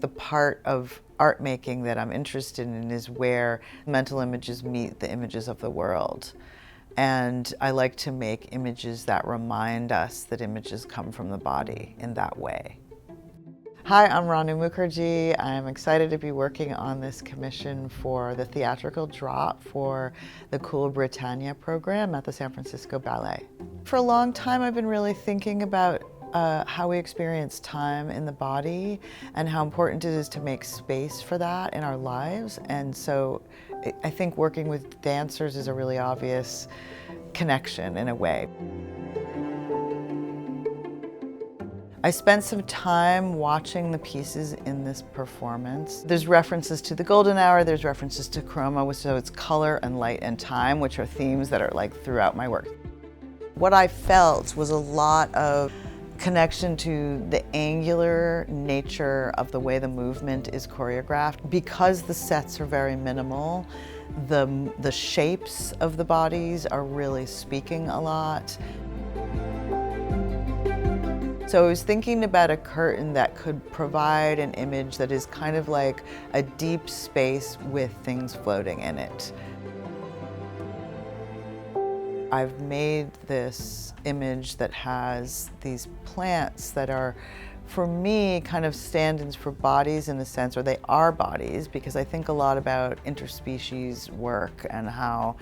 The part of art making that I'm interested in is where mental images meet the images of the world. And I like to make images that remind us that images come from the body in that way. Hi, I'm Ranu Mukherjee. I'm excited to be working on this commission for the theatrical drop for the Cool Britannia program at the San Francisco Ballet. For a long time, I've been really thinking about how we experience time in the body and how important it is to make space for that in our lives. And so I think working with dancers is a really obvious connection in a way. I spent some time watching the pieces in this performance. There's references to the golden hour, there's references to Chroma, so it's color and light and time, which are themes that are like throughout my work. What I felt was a lot of connection to the angular nature of the way the movement is choreographed. Because the sets are very minimal, the shapes of the bodies are really speaking a lot. So I was thinking about a curtain that could provide an image that is kind of like a deep space with things floating in it. I've made this image that has these plants that are, for me, kind of stand-ins for bodies in a sense, or they are bodies, because I think a lot about interspecies work and how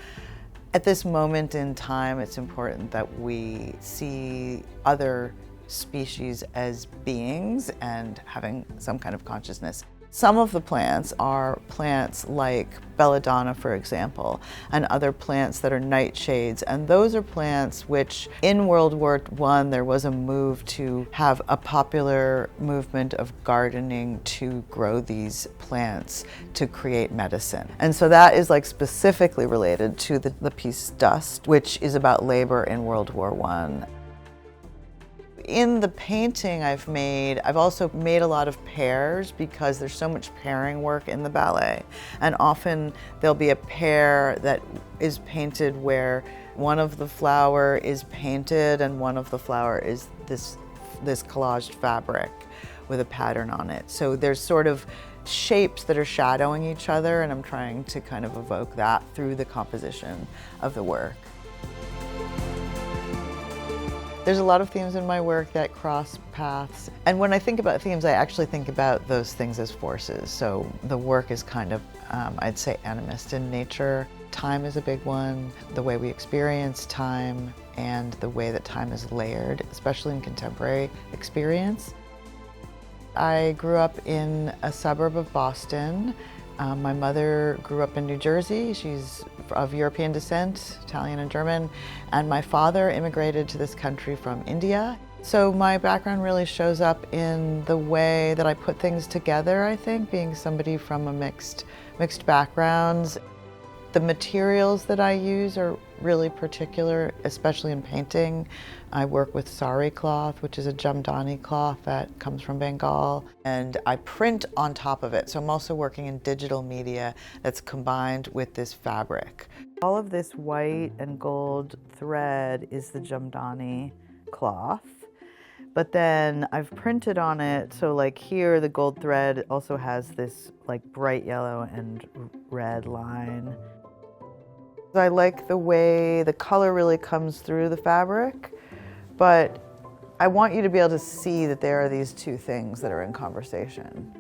at this moment in time it's important that we see other species as beings and having some kind of consciousness. Some of the plants are plants like belladonna, for example, and other plants that are nightshades. And those are plants which, in World War I, there was a move to have a popular movement of gardening to grow these plants to create medicine. And so that is like specifically related to the piece Dust, which is about labor in World War I. In the painting I've also made a lot of pairs because there's so much pairing work in the ballet. And often there'll be a pair that is painted where one of the flower is painted and one of the flower is this collaged fabric with a pattern on it. So there's sort of shapes that are shadowing each other, and I'm trying to kind of evoke that through the composition of the work. There's a lot of themes in my work that cross paths. And when I think about themes, I actually think about those things as forces. So the work is kind of, I'd say, animist in nature. Time is a big one, the way we experience time and the way that time is layered, especially in contemporary experience. I grew up in a suburb of Boston. My mother grew up in New Jersey. She's of European descent, Italian and German, and my father immigrated to this country from India. So my background really shows up in the way that I put things together, I think, being somebody from a mixed backgrounds. The materials that I use are really particular, especially in painting. I work with sari cloth, which is a jamdani cloth that comes from Bengal, and I print on top of it. So I'm also working in digital media that's combined with this fabric. All of this white and gold thread is the jamdani cloth. But then I've printed on it, so like here the gold thread also has this like bright yellow and red line. I like the way the color really comes through the fabric, but I want you to be able to see that there are these two things that are in conversation.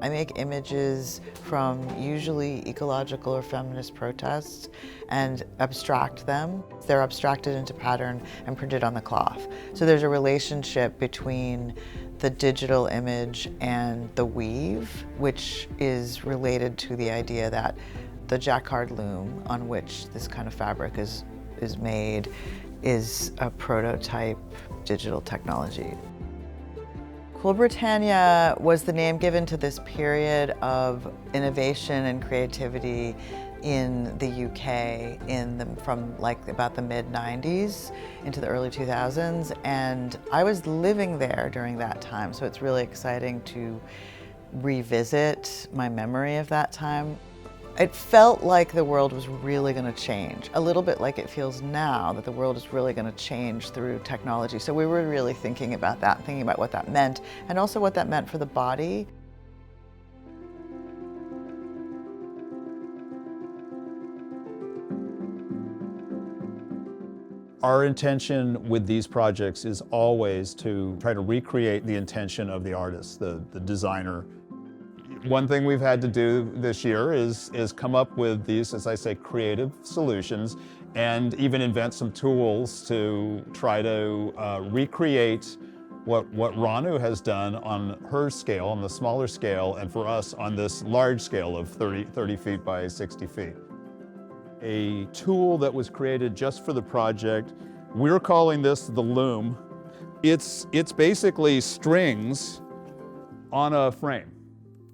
I make images from usually ecological or feminist protests and abstract them. They're abstracted into pattern and printed on the cloth. So there's a relationship between the digital image and the weave, which is related to the idea that the jacquard loom on which this kind of fabric is made is a prototype digital technology. Cool Britannia was the name given to this period of innovation and creativity in the UK from like about the mid-90s into the early 2000s, and I was living there during that time, so it's really exciting to revisit my memory of that time. It felt like the world was really going to change, a little bit like it feels now that the world is really going to change through technology. So we were really thinking about that, thinking about what that meant, and also what that meant for the body. Our intention with these projects is always to try to recreate the intention of the artist, the designer. One thing we've had to do this year is come up with these, as I say, creative solutions, and even invent some tools to try to recreate what Ranu has done on her scale, on the smaller scale, and for us on this large scale of 30 feet by 60 feet. A tool that was created just for the project, we're calling this the loom. It's basically strings on a frame.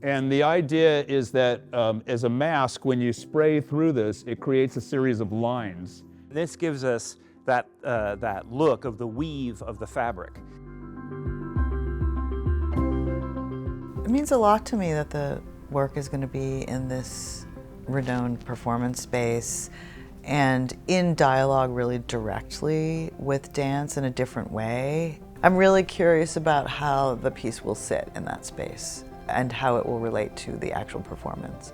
And the idea is that as a mask, when you spray through this, it creates a series of lines. This gives us that look of the weave of the fabric. It means a lot to me that the work is going to be in this renowned performance space and in dialogue really directly with dance in a different way. I'm really curious about how the piece will sit in that space and how it will relate to the actual performance.